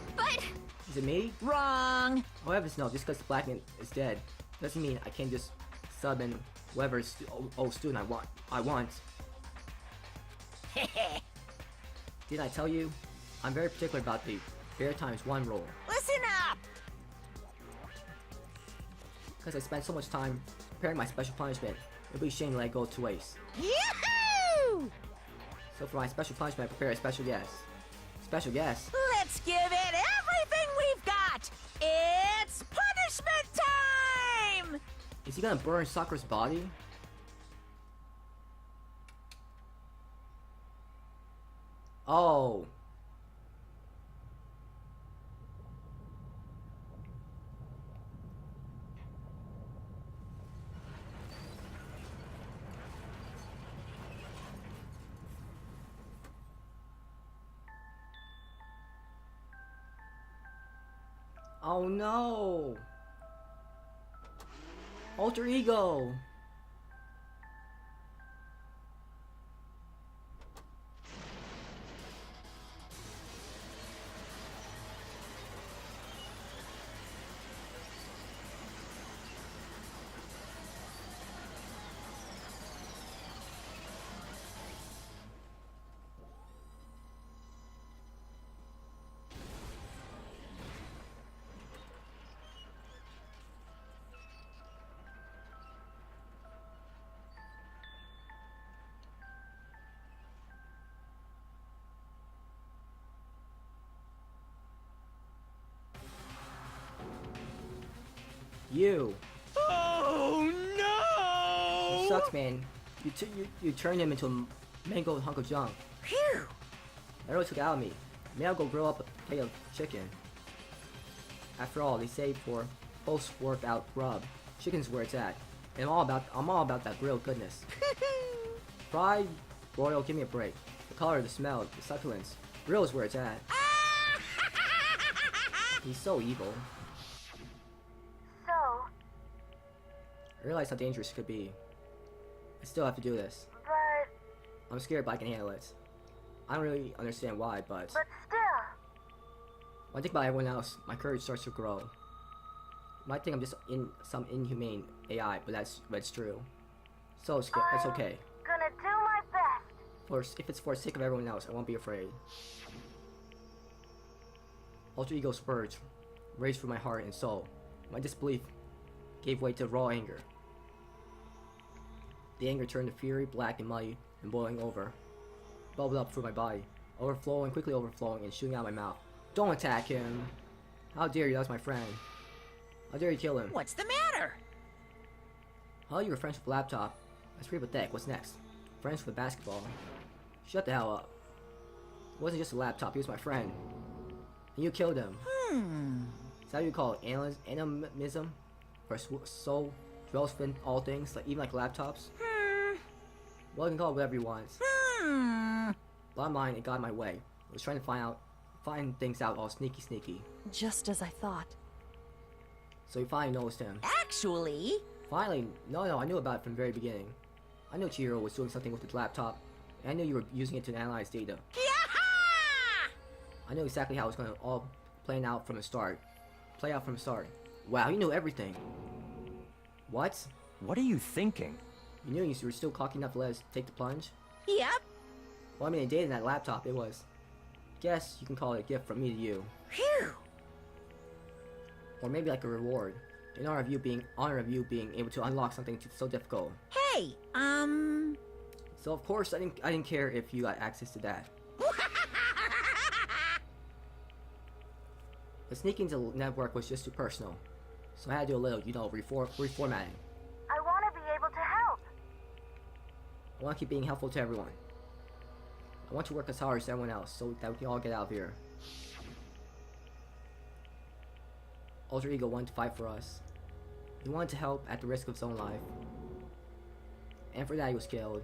Is it me? Wrong! Oh, heavens no, just because the black man is dead doesn't mean I can just sub in whoever student I want. Didn't I tell you? I'm very particular about the bare times 1 rule. Listen up! Because I spent so much time preparing my special punishment, it'd be a shame to let it go to waste. Yahoo! So for my special punishment, I prepare a special guest. Special guest? Let's give it everything we've got! It's punishment time! Is he gonna burn Sakura's body? Oh. Oh no! Alter ego! You! Oh no! It sucks, man. You turned him into a mangled hunk of junk. Phew! That really took it out of me. Maybe I'll go grill up a plate of chicken. After all, they say for post-workout grub, chicken's where it's at. And I'm all about that grilled goodness. Fried, broiled, give me a break. The color, the smell, the succulence. Grill is where it's at. He's so evil. I realize how dangerous it could be. I still have to do this. But I'm scared, but I can handle it. I don't really understand why, but still. when I think about everyone else, my courage starts to grow. You might think I'm just some inhumane AI, but it's true. So that's okay. Gonna do my best. If it's for the sake of everyone else, I won't be afraid. Alter ego spurge raged through my heart and soul. My disbelief gave way to raw anger. The anger turned to fury, black and muddy, and boiling over. Bubbled up through my body, quickly overflowing, and shooting out my mouth. Don't attack him! How dare you, that's my friend. How dare you kill him? What's the matter? How you were friends with a laptop? That's pretty pathetic. What's next? Friends with a basketball? Shut the hell up. It wasn't just a laptop, he was my friend. And you killed him. Is that what you call it? Animism? Or soul dwells within all things, even like laptops? Well, you can call it whatever you want. Bottom line, it got in my way. was trying to find things out all sneaky. Just as I thought. So you finally noticed him. Actually, Finally, no, I knew about it from the very beginning. I knew Chihiro was doing something with the laptop, and I knew you were using it to analyze data. yaha! I knew exactly how it was going to all play out from the start. Wow, you knew everything. What? What are you thinking? You knew you were still cocky enough to let us take the plunge? Yep. Well, I mean, the data in that laptop, it was... Guess you can call it a gift from me to you. Phew. Or maybe like a reward. In honor of you being able to unlock something so difficult. Hey, So of course I didn't care if you got access to that. But sneaking to the network was just too personal. So I had to do a little, reformatting. I want to be able to help. I want to keep being helpful to everyone. I want to work as hard as everyone else so that we can all get out of here. Alter Ego wanted to fight for us. He wanted to help at the risk of his own life. And for that he was killed.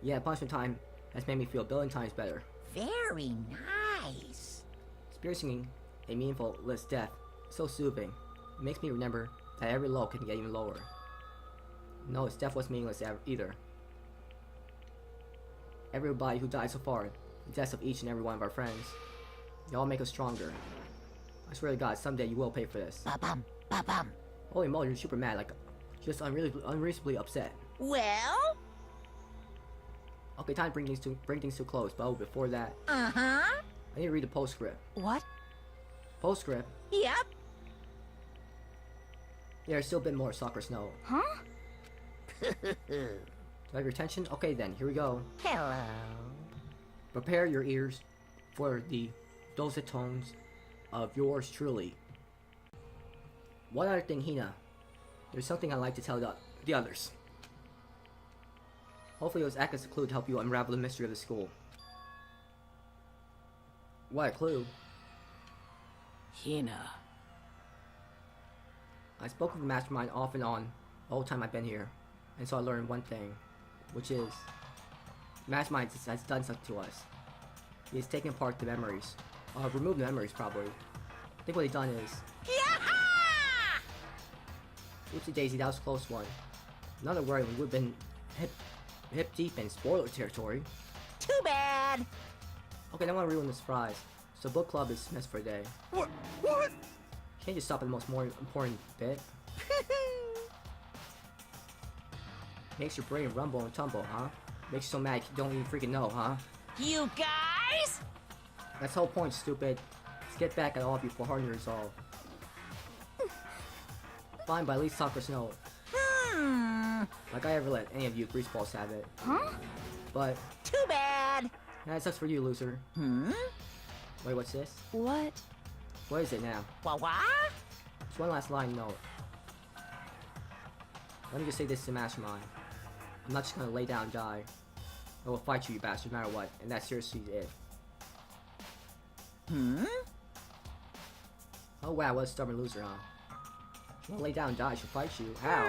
Yeah, punishment time has made me feel a billion times better. very nice. Experiencing a meaningful death is so soothing. It makes me remember that every low can get even lower. No, its death was meaningless either. Everybody who died so far, the deaths of each and every one of our friends, they all make us stronger. I swear to God, someday you will pay for this. Ba-bum, ba-bum. Holy moly, you're super mad, like, just unreasonably upset. Well? Okay, time to bring things to a close, but oh, before that, Uh-huh. I need to read the postscript. What? Postscript? Yep. Yeah, there's still a bit more Soccer Snow. Huh? Do I have your attention? Okay then, here we go. Hello. Prepare your ears for the dulcet tones of yours truly. One other thing, Hina. There's something I'd like to tell the others. Hopefully it was act as a clue to help you unravel the mystery of the school. What a clue. Hina. I spoke with the mastermind off and on the whole time I've been here, and so I learned one thing, which is, the mastermind has done something to us. He has taken apart the memories. Removed the memories, probably. I think what he's done is... Yaha! Oopsie daisy, that was a close one. Another worry, we would've been hip deep in spoiler territory. Too bad. Okay, I don't want to ruin the surprise. So book club is dismissed for a day. What? Can't you stop at the most important bit? Makes your brain rumble and tumble, huh? Makes you so mad you don't even freaking know, huh? You guys? That's the whole point, stupid. Let's get back at all of you for harder resolve. Fine, but at least Soccer Snow. Like I ever let any of you greaseballs have it. Huh? But, Too bad. that sucks for you, loser. Wait, what's this? What? What is it now? What? Just one last line note. Let me just say this to Mastermind. I'm not just gonna lay down and die. I will fight you, you bastard, no matter what. And that's seriously it. Oh wow, what a stubborn loser, huh? She won't lay down and die, she'll fight you. How?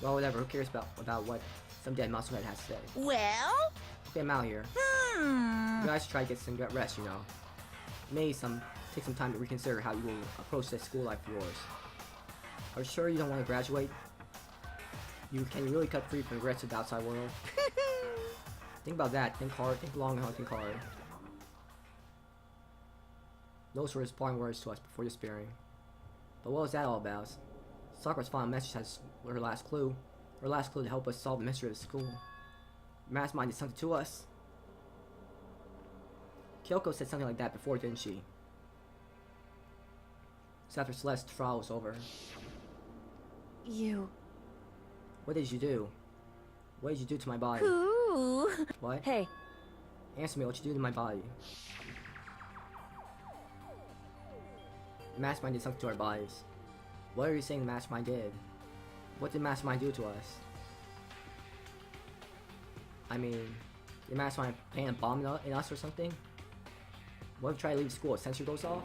Well, whatever, who cares about what some dead musclehead has to say. Well? Okay, I'm out here. You guys should try to get some rest, you know. Maybe take some time to reconsider how you will approach this school life of yours. Are you sure you don't want to graduate? Can you really cut free from the regrets of the outside world? Think about that, think hard, think long and hard, think hard. Those were his parting words to us before despairing. But what was that all about? Sakura's final message has her last clue. Her last clue to help us solve the mystery of the school. Mastermind did something to us. Kyoko said something like that before, didn't she? So after Celeste's trial was over. You... What did you do? What did you do to my body? Ooh. What? Hey, Answer me, what you do to my body? The Mastermind did something to our bodies. What are you saying the Mastermind did? What did Mastermind do to us? I mean, did the Mastermind plant a bomb in us or something? What if we try to leave school, a sensor goes off?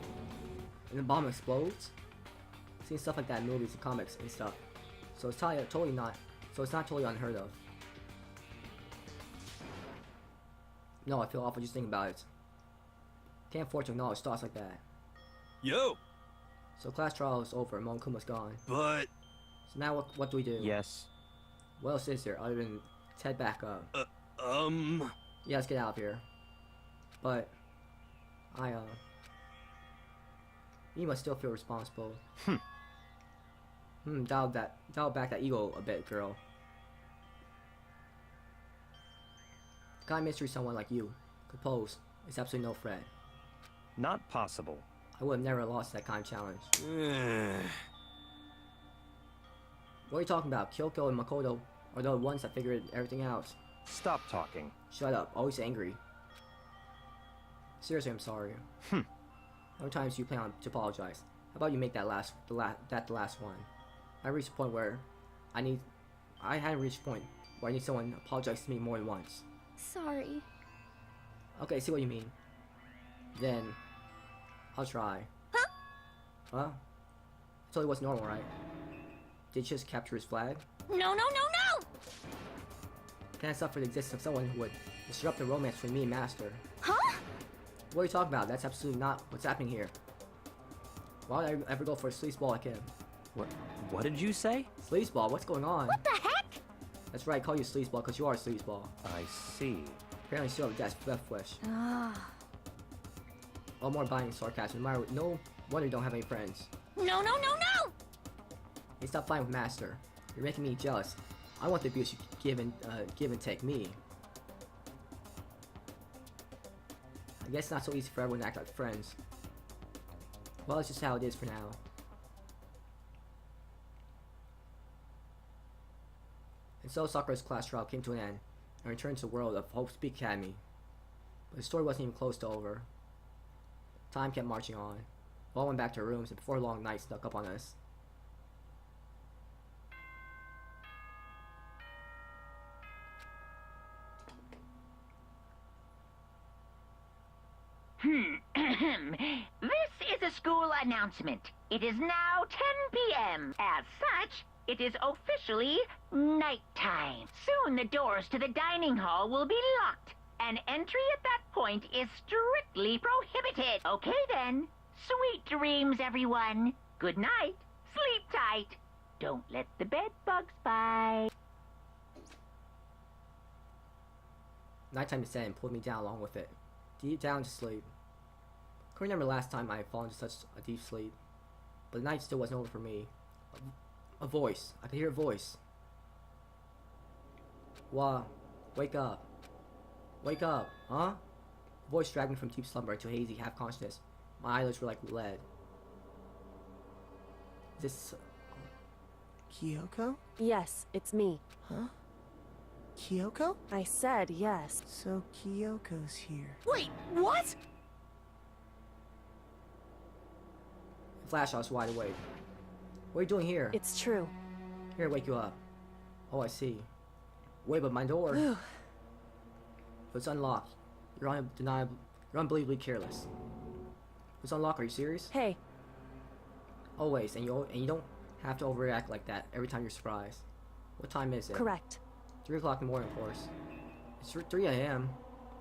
And the bomb explodes? I've seen stuff like that in movies and comics and stuff. So it's totally not totally unheard of. No, I feel awful just thinking about it. Can't afford to acknowledge thoughts like that. Yo! So class trial is over and Monkuma's gone. But... So now what do we do? Yes. What else is there other than let's head back up? Yeah, let's get out of here. But... You must still feel responsible. Dial back that ego a bit, girl. The kind of mystery someone like you could pose is absolutely no threat. Not possible. I would have never lost that kind of challenge. What are you talking about? Kyoko and Makoto are the ones that figured everything out. Stop talking. Shut up, always angry. Seriously, I'm sorry. How many times do you plan to apologize? How about you make that the last one? I reached a point where I hadn't reached a point where I need someone to apologize to me more than once. Sorry. Okay, I see what you mean. Then, I'll try. Huh? Huh? I told you what's normal, right? Did you just capture his flag? No, no, no, no! Can't suffer the existence of someone who would disrupt the romance between me and Master. Huh? What are you talking about? That's absolutely not what's happening here. Why would I ever go for a sleazeball like him? What did you say? Sleazeball? What's going on? What the heck? That's right, I call you sleazeball because you are a sleazeball. I see. Apparently still have a death wish. Ah. All more binding sarcasm. No wonder you don't have any friends. No, no, no, no! Hey, stop fighting with Master. You're making me jealous. I want the abuse you give and take me. I guess it's not so easy for everyone to act like friends. Well, it's just how it is for now. And so Sakura's class trial came to an end, and returned to the world of Hope's Peak Academy. But the story wasn't even close to over. Time kept marching on. We all went back to our rooms, and before long, night snuck up on us. This is a school announcement. It is now 10 p.m. As such, it is officially nighttime. Soon the doors to the dining hall will be locked, and entry at that point is strictly prohibited. Okay then. Sweet dreams, everyone. Good night. Sleep tight. Don't let the bed bugs bite. Nighttime descended and pulled me down along with it. Deep down to sleep. I couldn't remember the last time I had fallen into such a deep sleep. But the night still wasn't over for me. A voice. I could hear a voice. Wow. Wake up. Wake up. Huh? A voice dragged me from deep slumber into a hazy half-consciousness. My eyelids were like lead. Is this... Kyoko? Yes, it's me. Huh? Kyoko? I said yes. So Kyoko's here. Wait, what? Flash, I was wide awake. What are you doing here? It's true. Here, wake you up. Oh, I see. Wait, but my door... It's unlocked. You're unbelievably careless. It's unlocked, are you serious? Hey. Always, and you don't have to overreact like that every time you're surprised. What time is it? Correct. 3 o'clock in the morning, of course. It's 3 a.m.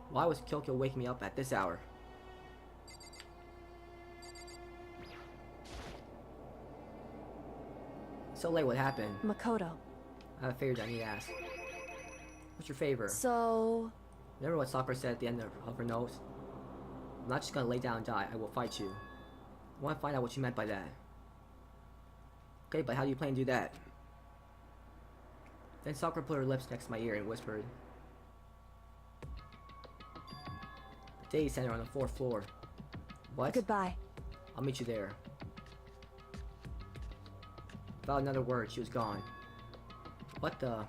Why was Kyoko waking me up at this hour? So late, what happened? Makoto. I have a favor that I need to ask. What's your favor? So... Remember what Sakura said at the end of her note? I'm not just gonna lay down and die, I will fight you. I want to find out what you meant by that. Okay, but how do you plan to do that? Then Sakura put her lips next to my ear and whispered. The day center on the 4th floor. What? Goodbye. I'll meet you there. Without another word, she was gone. What the?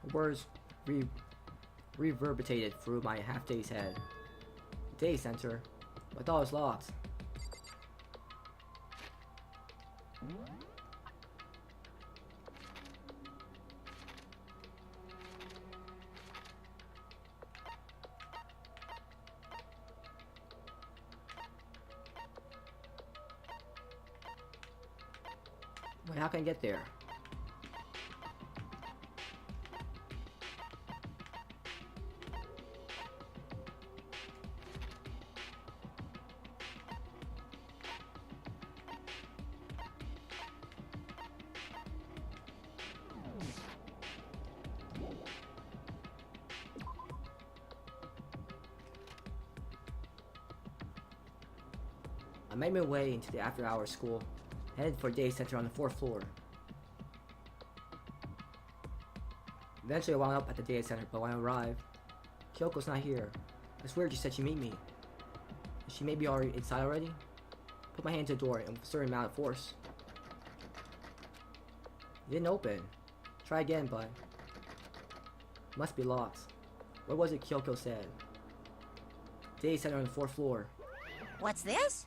The words reverberated through my half-dazed head. The day center? I thought it was locked. Wait, how can I get there? made my way into the after-hours school, headed for day center on the 4th floor. Eventually I wound up at the data center, but when I arrived, Kyoko's not here. It's weird you said she'd meet me. Is she maybe already inside already? Put my hand to the door and with a certain amount of force. It didn't open. Try again, but must be locked. What was it Kyoko said? Data center on the 4th floor. What's this?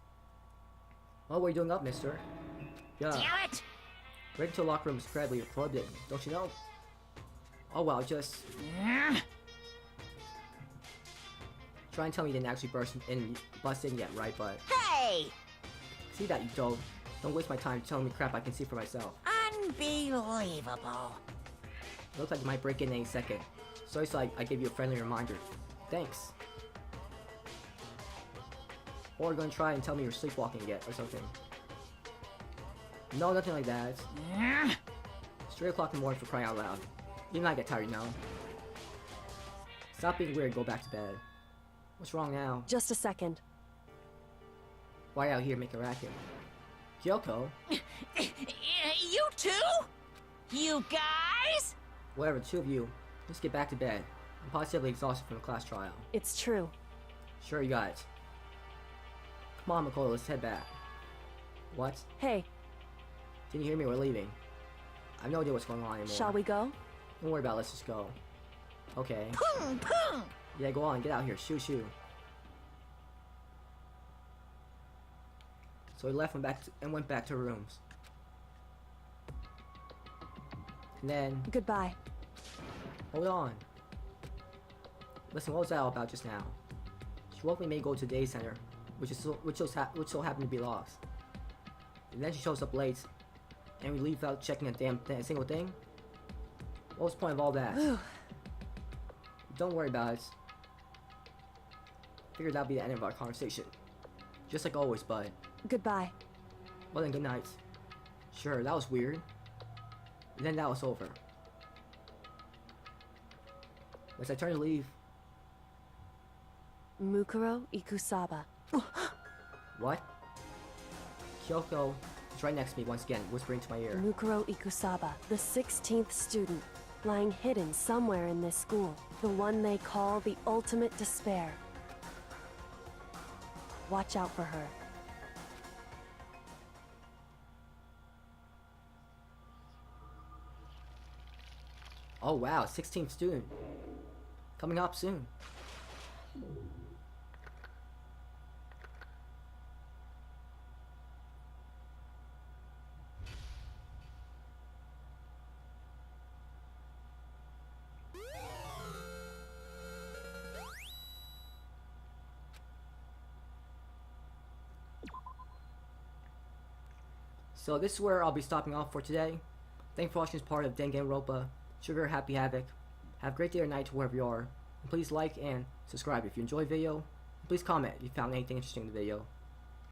Oh, what are you doing up, mister? Yeah. Damn it! Breaking into a locker room is incredibly prohibited, don't you know? Oh well, just try and tell me you didn't actually bust in yet, right? But Hey! see that you don't waste my time telling me crap I can see for myself. Unbelievable. Looks like you might break in any second. Sorry, so I gave you a friendly reminder. Thanks. Or you're gonna try and tell me you're sleepwalking yet or something. No, nothing like that. It's 3 o'clock in the morning for crying out loud. Even I get tired now. Stop being weird, go back to bed. What's wrong now? Just a second. Why out here making a racket? Kyoko? You two? You guys? Whatever, the two of you, just get back to bed. I'm positively exhausted from the class trial. It's true. Sure, you got it. Come on, Makoto, let's head back. What? Hey, Didn't you hear me? We're leaving. I have no idea what's going on anymore. shall we go? Don't worry about it, let's just go. Okay. Pung, pung. Yeah, go on, get out here. Shoo, shoo. So we left and went back to our rooms. And then, Goodbye. hold on. Listen, what was that all about just now? She woke me made go to the day center, which so happened to be lost. And then she shows up late, and we leave without checking a single thing. What was the point of all that? Don't worry about it. Figured that'd be the end of our conversation. Just like always, bud. Goodbye. Well then, good night. Sure, that was weird. And then that was over. As I turned to leave, Mukuro Ikusaba. what? Kyoko was right next to me once again, whispering to my ear. Mukuro Ikusaba, the 16th student, lying hidden somewhere in this school. The one they call the ultimate despair. Watch out for her. Oh wow, 16th student. Coming up soon. So this is where I'll be stopping off for today. Thanks for watching this part of Danganronpa, Sugar Happy Havoc. Have a great day or night wherever you are. And please like and subscribe if you enjoyed the video. And please comment if you found anything interesting in the video.